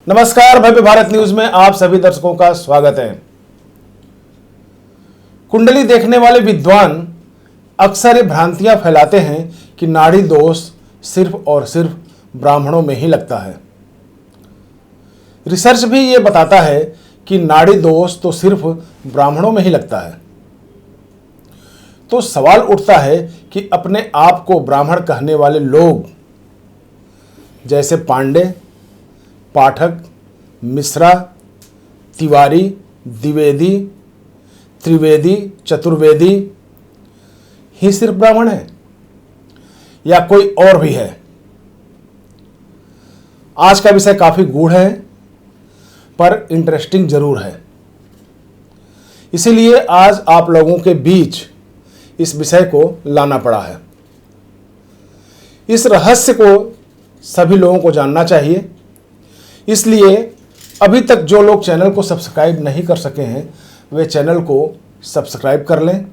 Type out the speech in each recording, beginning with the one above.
नमस्कार, भव्य भारत न्यूज में आप सभी दर्शकों का स्वागत है। कुंडली देखने वाले विद्वान अक्सर ये भ्रांतियां फैलाते हैं कि नाड़ी दोष सिर्फ और सिर्फ ब्राह्मणों में ही लगता है। रिसर्च भी ये बताता है कि नाड़ी दोष तो सिर्फ ब्राह्मणों में ही लगता है। तो सवाल उठता है कि अपने आप को ब्राह्मण कहने वाले लोग जैसे पांडे, पाठक, मिश्रा, तिवारी, द्विवेदी, त्रिवेदी, चतुर्वेदी ही सिर्फ ब्राह्मण है या कोई और भी है? आज का विषय काफी गूढ़ है पर इंटरेस्टिंग जरूर है। इसीलिए आज आप लोगों के बीच इस विषय को लाना पड़ा है। इस रहस्य को सभी लोगों को जानना चाहिए। इसलिए अभी तक जो लोग चैनल को सब्सक्राइब नहीं कर सके हैं वे चैनल को सब्सक्राइब कर लें।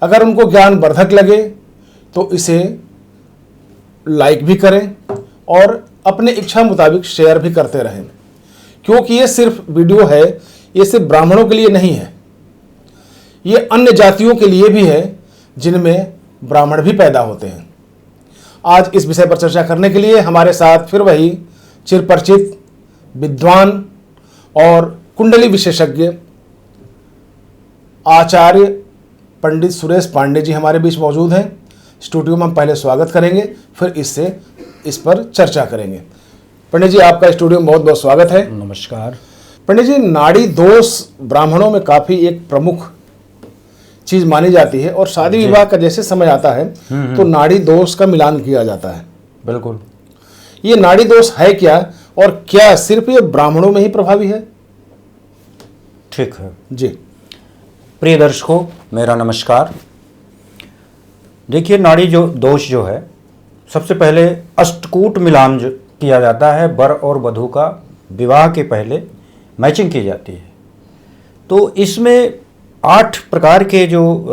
अगर उनको ज्ञानवर्धक लगे तो इसे लाइक भी करें और अपने इच्छा मुताबिक शेयर भी करते रहें, क्योंकि ये सिर्फ वीडियो है, ये सिर्फ ब्राह्मणों के लिए नहीं है, ये अन्य जातियों के लिए भी है जिनमें ब्राह्मण भी पैदा होते हैं। आज इस विषय पर चर्चा करने के लिए हमारे साथ फिर वही चिरपरिचित विद्वान और कुंडली विशेषज्ञ आचार्य पंडित सुरेश पांडे जी हमारे बीच मौजूद हैं। स्टूडियो में हम पहले स्वागत करेंगे, फिर इस पर चर्चा करेंगे। पंडित जी, आपका स्टूडियो में बहुत बहुत स्वागत है। नमस्कार। पंडित जी, नाड़ी दोष ब्राह्मणों में काफी एक प्रमुख चीज मानी जाती है और शादी विवाह का जैसे समय आता है तो नाड़ी दोष का मिलान किया जाता है। बिल्कुल। ये नाड़ी दोष है क्या और क्या सिर्फ ये ब्राह्मणों में ही प्रभावी है? ठीक है जी। प्रिय दर्शकों, मेरा नमस्कार। देखिए, नाड़ी दोष जो है, सबसे पहले अष्टकूट मिलान जो किया जाता है, वर और वधू का विवाह के पहले मैचिंग की जाती है। तो इसमें 8 प्रकार के जो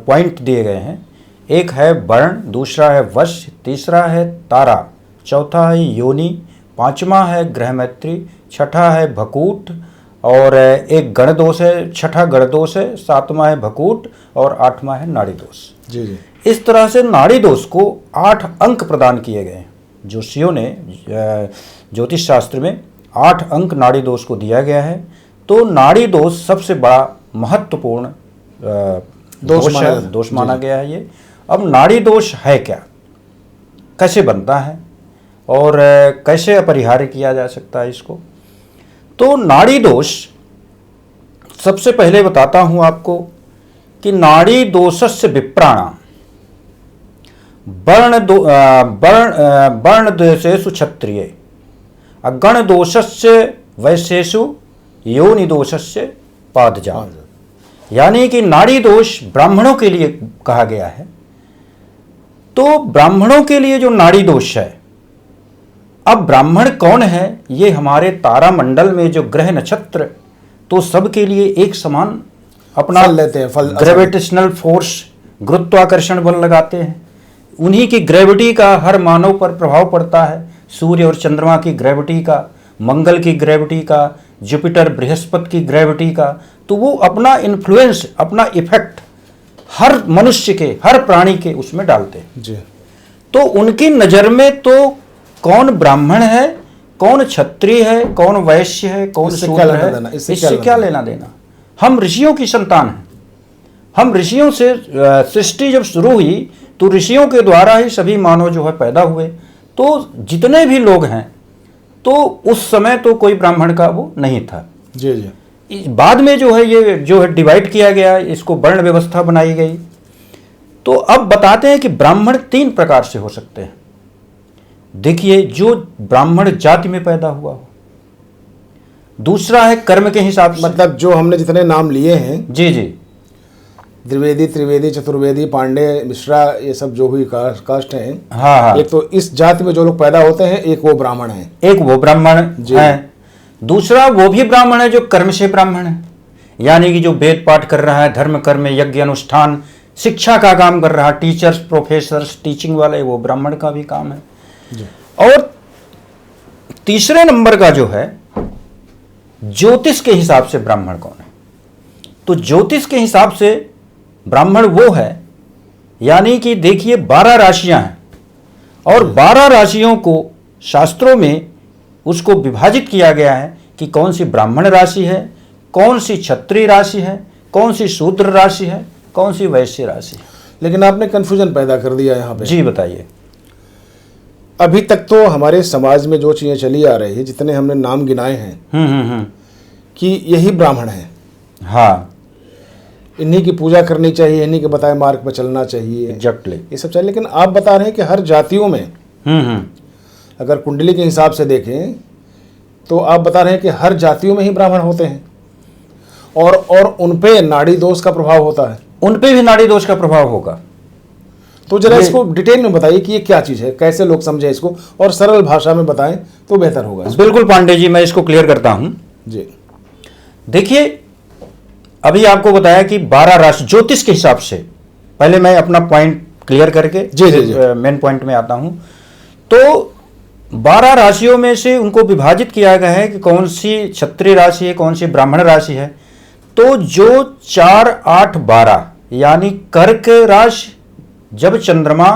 पॉइंट दिए गए हैं। एक है वर्ण, दूसरा है वश, तीसरा है तारा, चौथा है योनि, पांचवा है ग्रहमैत्री, छठा है भकूट और एक गण दोष है, छठा गण दोष है, सातवां है भकूट और 8वां है नाड़ी दोष। जी जी। इस तरह से नाड़ी दोष को 8 अंक प्रदान किए गए हैं। जोशियों ने ज्योतिष शास्त्र में 8 अंक नाड़ी दोष को दिया गया है। तो नाड़ी दोष सबसे बड़ा महत्वपूर्ण दोष माना गया है ये। अब नाड़ी दोष है क्या, कैसे बनता है और कैसे अपरिहार्य किया जा सकता है इसको? तो नाड़ी दोष सबसे पहले बताता हूं आपको कि नाड़ी दोषस्य विप्राणाम वर्ण दोषेषु क्षत्रिय, गण दोषस्य वैश्येषु, योनि दोषस्य पादजा। यानी कि नाड़ी दोष ब्राह्मणों के लिए कहा गया है। तो ब्राह्मणों के लिए जो नाड़ी दोष है, अब ब्राह्मण कौन है? ये हमारे तारामंडल में जो ग्रह नक्षत्र तो सबके लिए एक समान अपना लेते हैं, ग्रेविटेशनल फोर्स, गुरुत्वाकर्षण बल लगाते हैं। उन्हीं की ग्रेविटी का हर मानव पर प्रभाव पड़ता है। सूर्य और चंद्रमा की ग्रेविटी का, मंगल की ग्रेविटी का, जुपिटर बृहस्पति की ग्रेविटी का। तो वो अपना इन्फ्लुएंस, अपना इफेक्ट हर मनुष्य के, हर प्राणी के उसमें डालते हैं जी। तो उनकी नजर में तो कौन ब्राह्मण है, कौन क्षत्रिय है, कौन वैश्य है, कौन शूद्र है, इससे क्या लेना देना? हम ऋषियों की संतान हैं। हम ऋषियों से सृष्टि जब शुरू हुई तो ऋषियों के द्वारा ही सभी मानव जो है पैदा हुए। तो जितने भी लोग हैं तो उस समय तो कोई ब्राह्मण का वो नहीं था। जी जी। बाद में जो है ये जो है डिवाइड किया गया, इसको वर्ण व्यवस्था बनाई गई। तो अब बताते हैं कि ब्राह्मण 3 प्रकार से हो सकते हैं। देखिए, जो ब्राह्मण जाति में पैदा हुआ हो, दूसरा है कर्म के हिसाब से, मतलब जो हमने जितने नाम लिए हैं, जी जी, द्विवेदी, त्रिवेदी, चतुर्वेदी, पांडे, मिश्रा, ये सब जो भी कास्ट हैं, हाँ हाँ, एक तो इस जाति में जो लोग पैदा होते हैं, एक वो ब्राह्मण है, एक वो ब्राह्मण है। दूसरा वो भी ब्राह्मण है जो कर्म से ब्राह्मण है, यानी कि जो वेद पाठ कर रहा है, धर्म कर्म यज्ञ अनुष्ठान शिक्षा का काम कर रहा, टीचर्स प्रोफेसर्स टीचिंग वाले, वो ब्राह्मण का भी काम है। और तीसरे नंबर का जो है ज्योतिष के हिसाब से ब्राह्मण कौन है? तो ज्योतिष के हिसाब से ब्राह्मण वो है, यानी कि देखिए 12 राशियां हैं और 12 राशियों को शास्त्रों में उसको विभाजित किया गया है कि कौन सी ब्राह्मण राशि है, कौन सी क्षत्रिय राशि है, कौन सी शूद्र राशि है, कौन सी वैश्य राशि है। लेकिन आपने कंफ्यूजन पैदा कर दिया यहाँ पे। जी बताइए। अभी तक तो हमारे समाज में जो चीजें चली आ रही है, जितने हमने नाम गिनाए हैं कि यही ब्राह्मण है, हाँ, इन्हीं की पूजा करनी चाहिए, इन्हीं के बताए मार्ग पर चलना चाहिए, एग्जैक्टली ये सब चाहिए। लेकिन आप बता रहे हैं कि हर जातियों में अगर कुंडली के हिसाब से देखें तो आप बता रहे हैं कि हर जातियों में ही ब्राह्मण होते हैं और उन पे नाड़ी दोष का प्रभाव होता है। उन पे भी नाड़ी दोष का प्रभाव होगा। तो जरा इसको डिटेल में बताइए कि ये क्या चीज है, कैसे लोग समझे इसको, और सरल भाषा में बताएं तो बेहतर होगा। बिल्कुल पांडे जी, मैं इसको क्लियर करता हूं जी। देखिए, अभी आपको बताया कि 12 राशि ज्योतिष के हिसाब से, पहले मैं अपना पॉइंट क्लियर करके मेन पॉइंट में आता हूं। तो 12 राशियों में से उनको विभाजित किया गया है कि कौन सी क्षत्रिय राशि है, कौन सी ब्राह्मण राशि है। तो जो 4, 8, 12 यानी कर्क राशि, जब चंद्रमा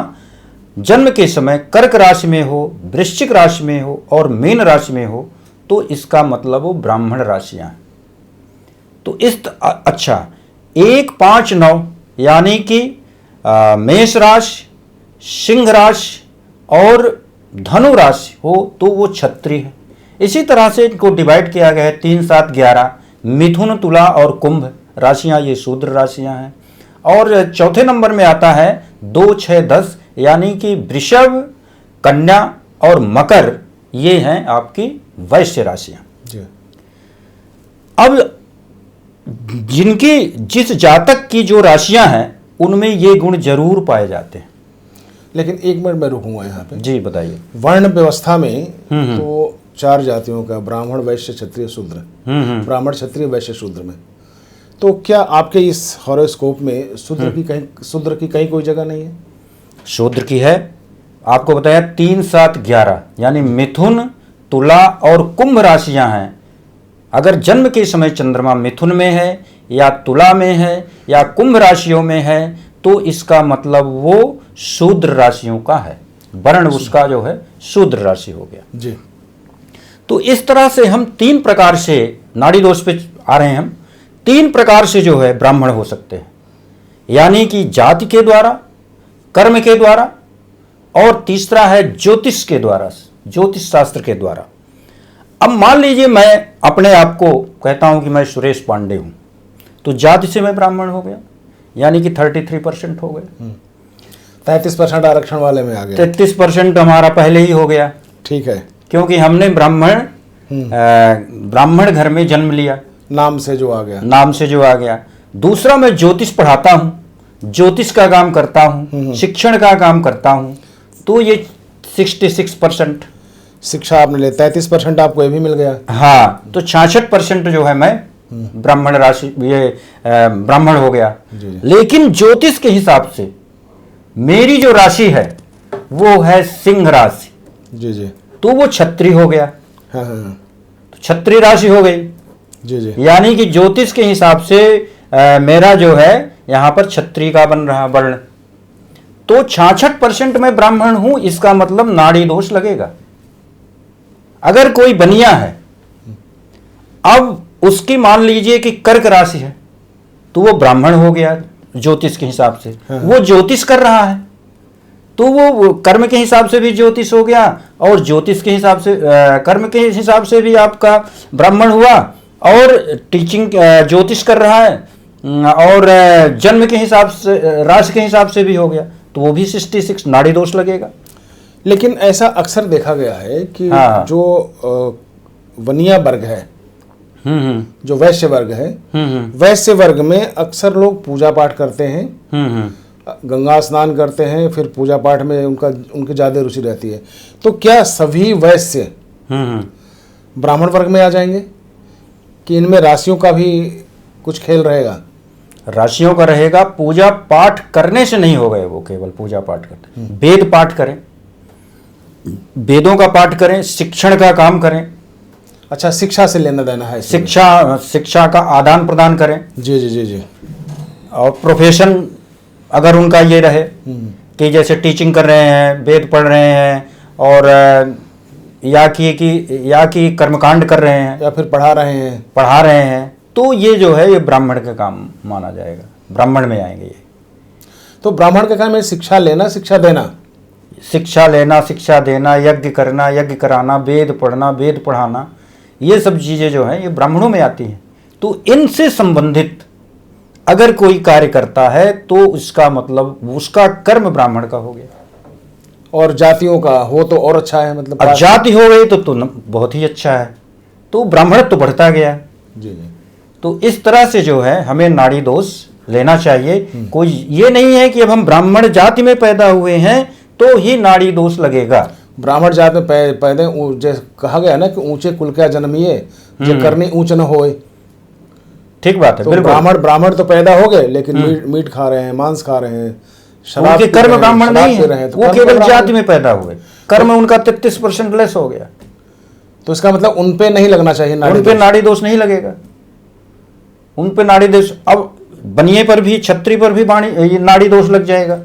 जन्म के समय कर्क राशि में हो, वृश्चिक राशि में हो और मीन राशि में हो, तो इसका मतलब वो ब्राह्मण राशियां हैं। तो अच्छा 1, 5, 9 यानी कि मेष राशि, सिंह राशि और धनु राशि हो तो वो क्षत्रिय है। इसी तरह से इनको डिवाइड किया गया है 3, 7, 11 मिथुन, तुला और कुंभ राशियां, ये शूद्र राशियां हैं। और चौथे नंबर में आता है 2, 6, 10 यानी कि वृषभ, कन्या और मकर, ये हैं आपकी वैश्य राशियां। अब जिनकी जिस जातक की जो राशियां हैं उनमें ये गुण जरूर पाए जाते हैं। लेकिन एक मिनट मैं रुकूंगा यहाँ पे। जी बताइए। वर्ण व्यवस्था में तो 4 जातियों का, ब्राह्मण, वैश्य, क्षत्रिय, शूद्र, ब्राह्मण, क्षत्रिय, वैश्य, शूद्र में, तो क्या आपके इस हॉरोस्कोप में शूद्र की कहीं कोई जगह नहीं है? शूद्र की है। आपको बताया 3, 7, 11 यानी मिथुन, तुला और कुंभ राशियां हैं। अगर जन्म के समय चंद्रमा मिथुन में है या तुला में है या कुंभ राशियों में है तो इसका मतलब वो शूद्र राशियों का है, वर्ण उसका जो है शूद्र राशि हो गया जी। तो इस तरह से हम 3 प्रकार से नाड़ी दोष पे आ रहे हैं। हम 3 प्रकार से जो है ब्राह्मण हो सकते हैं, यानी कि जाति के द्वारा, कर्म के द्वारा और तीसरा है ज्योतिष के द्वारा, ज्योतिष शास्त्र के द्वारा। अब मान लीजिए मैं अपने आप को कहता हूं कि मैं सुरेश पांडे हूं, तो जाति से मैं ब्राह्मण हो गया, यानी कि 33% हो गए। 33% आरक्षण वाले में आ गया। 33% हमारा पहले ही हो गया। ठीक है, क्योंकि हमने ब्राह्मण घर में जन्म लिया, नाम से जो आ गया। नाम से जो आ गया। दूसरा, मैं ज्योतिष पढ़ाता हूं, ज्योतिष का काम करता हूं, शिक्षण का काम करता हूं, तो ये 66% शिक्षा आपने ले, 33% आपको ये भी मिल गया। हाँ, तो 66% जो है मैं ब्राह्मण राशि, ये ब्राह्मण हो गया। लेकिन ज्योतिष के हिसाब से मेरी जो राशि है वो है सिंह राशि, जी जी, तो वो क्षत्रिय हो गया। हाँ हाँ, तो क्षत्रिय राशि हो गई। जी जी, यानी कि ज्योतिष के हिसाब से मेरा जो है यहां पर क्षत्रिय का बन रहा वर्ण। तो 66% में ब्राह्मण हूं, इसका मतलब नाड़ी दोष लगेगा। अगर कोई बनिया है, अब उसकी मान लीजिए कि कर्क राशि है, तो वो ब्राह्मण हो गया ज्योतिष के हिसाब से। वो ज्योतिष कर रहा है तो वो कर्म के हिसाब से भी ज्योतिष हो गया और ज्योतिष के हिसाब से कर्म के हिसाब से भी आपका ब्राह्मण हुआ, और टीचिंग ज्योतिष कर रहा है और जन्म के हिसाब से, राशि के हिसाब से भी हो गया, तो वो भी 66 नाड़ी दोष लगेगा। लेकिन ऐसा अक्सर देखा गया है कि जो वनिया वर्ग है, जो वैश्य वर्ग है, वैश्य वर्ग में अक्सर लोग पूजा पाठ करते हैं, गंगा स्नान करते हैं, फिर पूजा पाठ में उनकी ज्यादा रुचि रहती है। तो क्या सभी वैश्य ब्राह्मण वर्ग में आ जाएंगे कि इनमें राशियों का भी कुछ खेल रहेगा? राशियों का रहेगा, पूजा पाठ करने से नहीं हो गए वो, केवल पूजा पाठ करते, वेद पाठ करें। वेदों का पाठ करें, शिक्षण का काम करें, अच्छा, शिक्षा से लेना देना है इसमें। शिक्षा का आदान प्रदान करें, जी जी जी जी। और प्रोफेशन अगर उनका ये रहे कि जैसे टीचिंग कर रहे हैं, वेद पढ़ रहे हैं, और या कि कर्मकांड कर रहे हैं, या फिर पढ़ा रहे हैं, तो ये जो है ये ब्राह्मण का काम माना जाएगा, ब्राह्मण में आएंगे ये। तो ब्राह्मण का काम है शिक्षा लेना, शिक्षा देना, शिक्षा लेना, शिक्षा देना, यज्ञ करना, यज्ञ कराना, वेद पढ़ना, वेद पढ़ाना, ये सब चीज़ें जो हैं ये ब्राह्मणों में आती हैं। तो इनसे संबंधित अगर कोई कार्य करता है तो इसका मतलब उसका कर्म ब्राह्मण का हो गया। और जातियों का हो तो और अच्छा है, मतलब अब जाति हो गई तो बहुत ही अच्छा है, तो ब्राह्मण तो बढ़ता गया। जी जी। तो इस तरह से जो है हमें नाड़ी दोष लेना चाहिए। कोई ये नहीं है कि अब हम ब्राह्मण जाति में पैदा हुए हैं तो ही नाड़ी दोष लगेगा। ब्राह्मण जात में पैदे जैसे कहा गया ना कि ऊंचे कुल का जन्मिए, जे करनी ऊंच न होए। ठीक बात है, तो बिल्कुल। ब्राह्मण तो पैदा हो गए, लेकिन मीट खा रहे हैं, मांस खा रहे हैं, शराब उनके पी रहे कर्म हैं, ब्राह्मण शराब नहीं पी रहे है, हैं, तो वो कर्म केवल ब्राह्मण। जाति में पैदा हुए, कर्म उनका 33% लेस हो गया। तो इसका मतलब उन पे नहीं लगना चाहिए नाड़ी उन पे दोष। नाड़ी दोष नहीं लगेगा, उन पे नाड़ी दोष। अब बनिए पर भी, छत्री पर भी ये नाड़ी दोष लग जाएगा।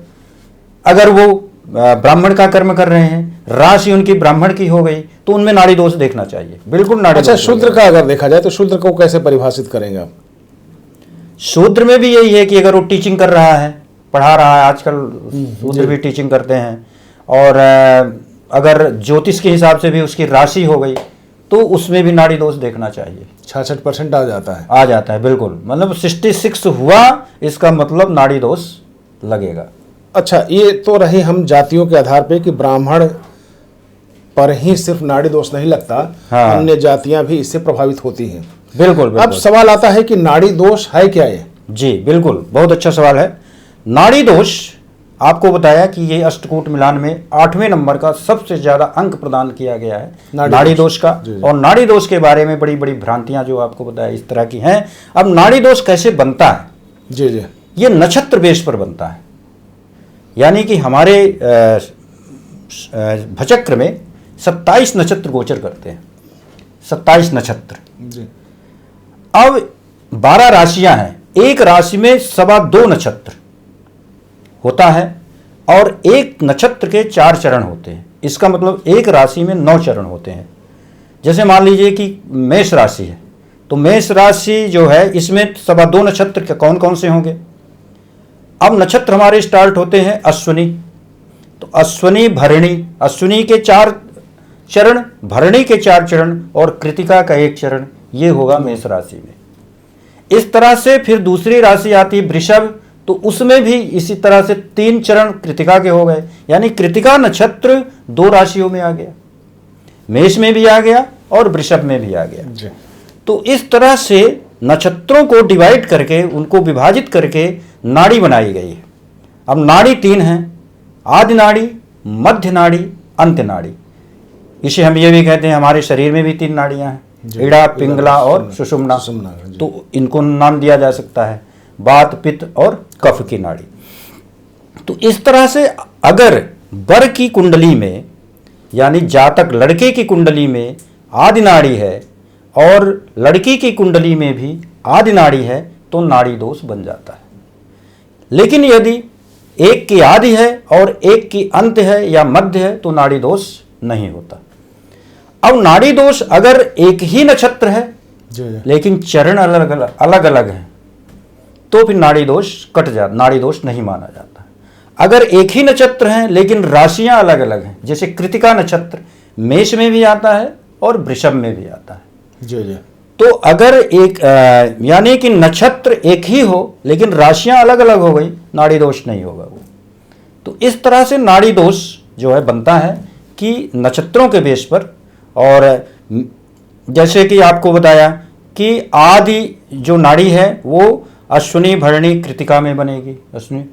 अगर वो ब्राह्मण का कर्म कर रहे हैं, राशि उनकी ब्राह्मण की हो गई, तो उनमें नाड़ी दोष देखना चाहिए, बिल्कुल नाड़ी अच्छा, दोष शूद्र का अगर देखा जाए तो शूद्र को कैसे परिभाषित करेंगे आप? शूद्र में भी यही है कि अगर वो टीचिंग कर रहा है, पढ़ा रहा है, आजकल शूद्र भी टीचिंग करते हैं, और अगर ज्योतिष के हिसाब से भी उसकी राशि हो गई तो उसमें भी नाड़ी दोष देखना चाहिए। 66% आ जाता है। आ जाता है, बिल्कुल। मतलब 66 हुआ, इसका मतलब नाड़ी दोष लगेगा। अच्छा, ये तो रही हम जातियों के आधार पे कि ब्राह्मण पर ही सिर्फ नाड़ी दोष नहीं लगता, हाँ। अन्य जातियां भी इससे प्रभावित होती हैं। बिल्कुल, बिल्कुल। अब सवाल आता है कि नाड़ी दोष है क्या ये? जी बिल्कुल, बहुत अच्छा सवाल है। नाड़ी दोष, आपको बताया कि ये अष्टकूट मिलान में 8वें नंबर का सबसे ज्यादा अंक प्रदान किया गया है नाड़ी दोष का। जी, जी। और नाड़ी दोष के बारे में बड़ी बड़ी भ्रांतियां जो आपको बताया इस तरह की हैं। अब नाड़ी दोष कैसे बनता है? जी जी। ये नक्षत्र बेस पर बनता है, यानी कि हमारे भचक्र में 27 नक्षत्र गोचर करते हैं, 27 नक्षत्र। जी। अब 12 राशियां हैं, एक राशि में 2.25 नक्षत्र होता है, और एक नक्षत्र के 4 चरण होते हैं। इसका मतलब एक राशि में 9 चरण होते हैं। जैसे मान लीजिए कि मेष राशि है, तो मेष राशि जो है इसमें 2.25 नक्षत्र के कौन कौन से होंगे? अब नक्षत्र हमारे स्टार्ट होते हैं अश्विनी, तो अश्विनी भरणी, अश्विनी के 4 चरण, भरणी के 4 चरण, और कृतिका का 1 चरण, ये होगा मेष राशि में। इस तरह से फिर दूसरी राशि आती है वृषभ, तो उसमें भी इसी तरह से 3 चरण कृतिका के हो गए, यानी कृतिका नक्षत्र 2 राशियों में आ गया, मेष में भी आ गया और वृषभ में भी आ गया। जी। तो इस तरह से नक्षत्रों को डिवाइड करके, उनको विभाजित करके नाड़ी बनाई गई है। अब नाड़ी 3 हैं, आदि नाड़ी, मध्य नाड़ी, अंत्य नाड़ी। इसे हम ये भी कहते हैं हमारे शरीर में भी 3 नाड़ियां हैं, इड़ा, पिंगला और सुषुम्ना। तो इनको नाम दिया जा सकता है वात, पित्त और कफ की नाड़ी। तो इस तरह से अगर वर की कुंडली में, यानी जातक लड़के की कुंडली में आदि नाड़ी है और लड़की की कुंडली में भी आदि नाड़ी है, तो नाड़ी दोष बन जाता है। लेकिन यदि एक की आदि है और एक की अंत है या मध्य है, तो नाड़ी दोष नहीं होता। अब नाड़ी दोष अगर एक ही नक्षत्र है लेकिन चरण अलग अलग हैं, तो फिर नाड़ी दोष कट जाता, नाड़ी दोष नहीं माना जाता। अगर एक ही नक्षत्र हैं लेकिन राशियां अलग अलग हैं, जैसे कृतिका नक्षत्र मेष में भी आता है और वृषभ में भी आता है। जी जी। तो अगर एक यानी कि नक्षत्र एक ही हो लेकिन राशियां अलग अलग हो गई, नाड़ी दोष नहीं होगा वो। तो इस तरह से नाड़ी दोष जो है बनता है कि नक्षत्रों के बेस पर। और जैसे कि आपको बताया कि आदि जो नाड़ी है वो अश्विनी भरणी कृतिका में बनेगी, अश्विनी।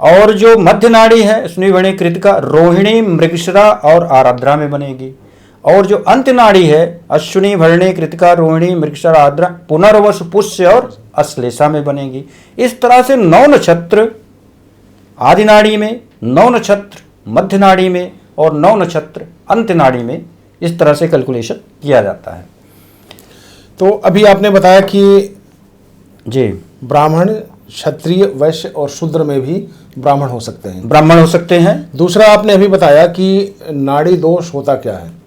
और जो मध्य नाड़ी है अश्विनी भरणी कृतिका, रोहिणी, मृगशिरा और आराद्रा में बनेगी। और जो अंत्य नाड़ी है अश्विनी भरणी कृतिका, रोहिणी, मृगशिरा, आर्द्रा, पुनर्वसु, पुष्य और अश्लेषा में बनेगी। इस तरह से 9 नक्षत्र आदि नाड़ी में, 9 नक्षत्र मध्य नाड़ी में और 9 नक्षत्र अंत्य नाड़ी में इस तरह से कैलकुलेशन किया जाता है। तो अभी आपने बताया कि जी, ब्राह्मण, क्षत्रिय, वैश्य और शूद्र में भी ब्राह्मण हो सकते हैं। ब्राह्मण हो सकते हैं। दूसरा आपने अभी बताया कि नाड़ी दोष होता क्या है।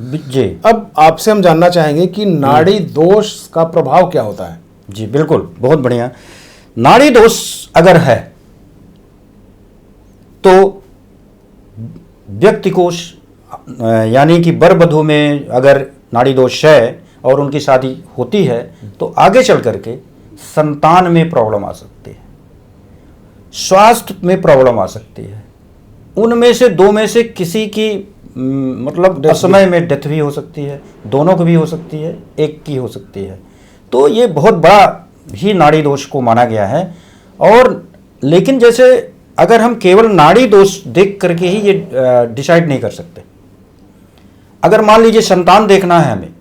जी, अब आपसे हम जानना चाहेंगे कि नाड़ी दोष का प्रभाव क्या होता है। जी बिल्कुल, बहुत बढ़िया। नाड़ी दोष अगर है तो व्यक्ति को यानी कि वर वधू में अगर नाड़ी दोष है और उनकी शादी होती है तो आगे चल करके संतान में प्रॉब्लम आ सकती है, स्वास्थ्य में प्रॉब्लम आ सकती है। उनमें से 2 में से किसी की मतलब असमय में डेथ भी हो सकती है, दोनों की भी हो सकती है, एक की हो सकती है। तो ये बहुत बड़ा ही नाड़ी दोष को माना गया है। और लेकिन जैसे अगर हम केवल नाड़ी दोष देख करके ही ये डिसाइड नहीं कर सकते। अगर मान लीजिए संतान देखना है हमें,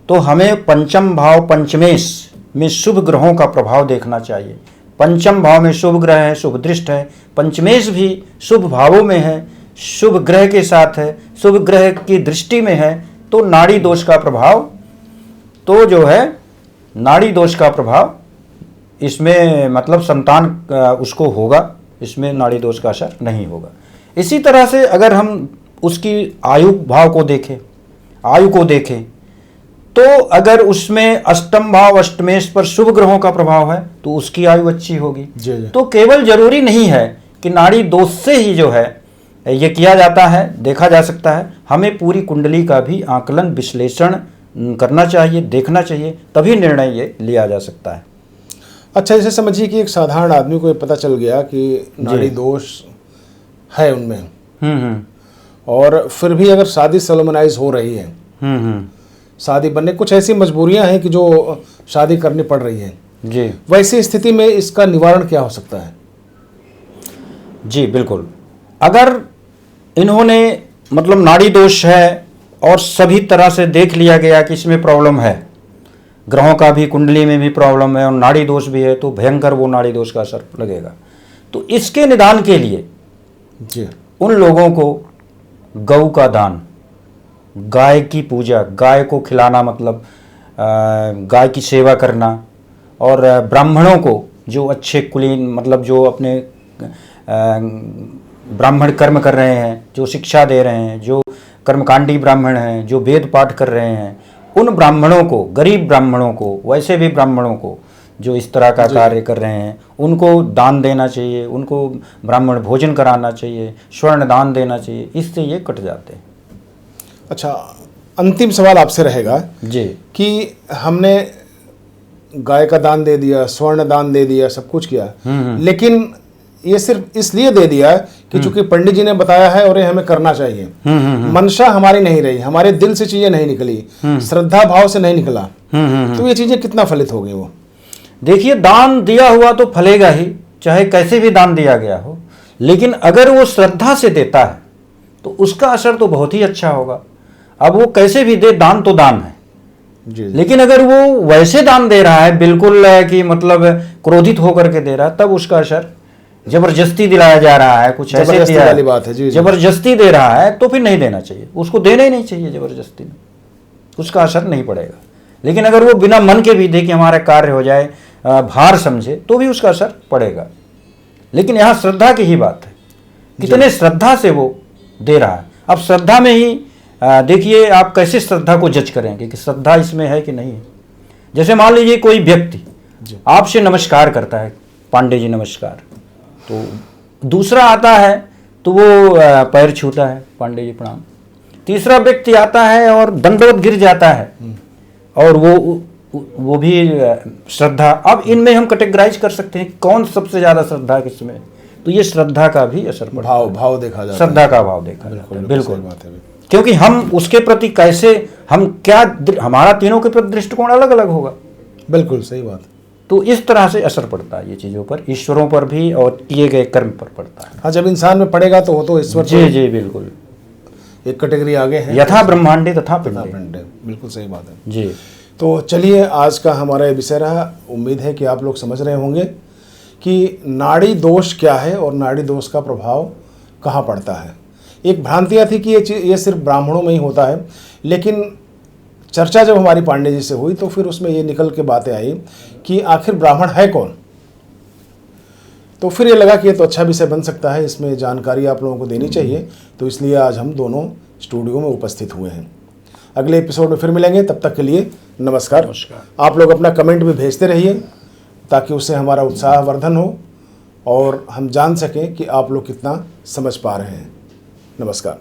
तो हमें पंचम भाव पंचमेश में शुभ ग्रहों का प्रभाव देखना चाहिए। पंचम भाव में शुभ ग्रह है, शुभ दृष्ट है, पंचमेश भी शुभ भावों में है, शुभ ग्रह के साथ है, शुभ ग्रह की दृष्टि में है, तो नाड़ी दोष का प्रभाव तो जो है नाड़ी दोष का प्रभाव इसमें मतलब संतान उसको होगा, इसमें नाड़ी दोष का असर नहीं होगा। इसी तरह से अगर हम उसकी आयु भाव को देखें, आयु को देखें, तो अगर उसमें अष्टम भाव अष्टमेश पर शुभ ग्रहों का प्रभाव है तो उसकी आयु अच्छी होगी। जी। तो केवल जरूरी नहीं है कि नाड़ी दोष से ही जो है ये किया जाता है, देखा जा सकता है। हमें पूरी कुंडली का भी आकलन विश्लेषण करना चाहिए, देखना चाहिए, तभी निर्णय ये लिया जा सकता है। अच्छा, जैसे समझिए कि एक साधारण आदमी को ये पता चल गया कि नाड़ी दोष है उनमें, और फिर भी अगर शादी सोलोमनाइज हो रही है, शादी बनने कुछ ऐसी मजबूरियां हैं कि जो शादी करनी पड़ रही है जी, वैसी स्थिति में इसका निवारण क्या हो सकता है। जी बिल्कुल। अगर इन्होंने मतलब नाड़ी दोष है और सभी तरह से देख लिया गया कि इसमें प्रॉब्लम है, ग्रहों का भी कुंडली में भी प्रॉब्लम है और नाड़ी दोष भी है, तो भयंकर वो नाड़ी दोष का असर लगेगा। तो इसके निदान के लिए जी, उन लोगों को गौ का दान, गाय की पूजा, गाय को खिलाना मतलब गाय की सेवा करना, और ब्राह्मणों को जो अच्छे कुलीन मतलब जो अपने ब्राह्मण कर्म कर रहे हैं, जो शिक्षा दे रहे हैं, जो कर्मकांडी ब्राह्मण हैं, जो वेद पाठ कर रहे हैं, उन ब्राह्मणों को, गरीब ब्राह्मणों को, वैसे भी ब्राह्मणों को जो इस तरह का कार्य कर रहे हैं, उनको दान देना चाहिए, उनको ब्राह्मण भोजन कराना चाहिए, स्वर्ण दान देना चाहिए। इससे ये कट जाते हैं। अच्छा, अंतिम सवाल आपसे रहेगा जी कि हमने गाय का दान दे दिया, स्वर्ण दान दे दिया, सब कुछ किया, लेकिन ये सिर्फ इसलिए दे दिया कि चूंकि पंडित जी ने बताया है और ये हमें करना चाहिए। मंशा हमारी नहीं रही, हमारे दिल से चीजें नहीं निकली, श्रद्धा भाव से नहीं निकला, तो ये चीजें कितना फलित होगी। वो देखिए, दान दिया हुआ तो फलेगा ही, चाहे कैसे भी दान दिया गया हो, लेकिन अगर वो श्रद्धा से देता है तो उसका असर तो बहुत ही अच्छा होगा। अब वो कैसे भी दे, दान तो दान है जी। लेकिन अगर वो वैसे दान दे रहा है बिल्कुल कि मतलब क्रोधित होकर के दे रहा है, तब उसका असर जबरदस्ती दिलाया जा रहा है, कुछ ऐसे जबरदस्ती दिया वाली बात है। जी, जी। जबरदस्ती दे रहा है तो फिर नहीं देना चाहिए, उसको देना ही नहीं चाहिए जबरदस्ती में, उसका असर नहीं पड़ेगा। लेकिन अगर वो बिना मन के भी दे कि हमारा कार्य हो जाए, भार समझे, तो भी उसका असर पड़ेगा। लेकिन यहाँ श्रद्धा की ही बात है, कितने श्रद्धा से वो दे रहा है। अब श्रद्धा में ही देखिए आप कैसे श्रद्धा को जज करेंगे कि श्रद्धा इसमें है कि नहीं है। जैसे मान लीजिए कोई व्यक्ति आपसे नमस्कार करता है, पांडे जी नमस्कार, तो दूसरा आता है तो वो पैर छूता है, पांडे जी प्रणाम। तीसरा व्यक्ति आता है और दंडवत गिर जाता है, और वो भी श्रद्धा। अब इनमें हम कैटेगराइज कर सकते हैं कौन सबसे ज्यादा श्रद्धा किसमें, तो ये श्रद्धा का भी असर पड़ता है, भाव देखा जाता है, श्रद्धा का भाव देखा जाता है। बिल्कुल बात है, क्योंकि हम उसके प्रति कैसे, हम क्या, हमारा तीनों के प्रति दृष्टिकोण अलग अलग होगा। बिल्कुल सही बात। तो इस तरह से असर पड़ता है ये चीज़ों पर, ईश्वरों पर भी और किए गए कर्म पर पड़ता है। हाँ, जब इंसान में पड़ेगा तो वो तो ईश्वर जी जी बिल्कुल, एक कैटेगरी आगे है, यथा ब्रह्मांडे तथा पिंडे। बिल्कुल सही बात है जी। तो चलिए, आज का हमारा ये विषय रहा। उम्मीद है कि आप लोग समझ रहे होंगे कि नाड़ी दोष क्या है और नाड़ी दोष का प्रभाव कहाँ पड़ता है। एक भ्रांतियाँ थी कि ये सिर्फ ब्राह्मणों में ही होता है, लेकिन चर्चा जब हमारी पांडे जी से हुई तो फिर उसमें ये निकल के बातें आई कि आखिर ब्राह्मण है कौन। तो फिर ये लगा कि ये तो अच्छा विषय बन सकता है, इसमें जानकारी आप लोगों को देनी चाहिए, तो इसलिए आज हम दोनों स्टूडियो में उपस्थित हुए हैं। अगले एपिसोड में फिर मिलेंगे, तब तक के लिए नमस्कार। आप लोग अपना कमेंट भी भेजते रहिए ताकि उससे हमारा उत्साहवर्धन हो और हम जान सकें कि आप लोग कितना समझ पा रहे हैं। नमस्कार।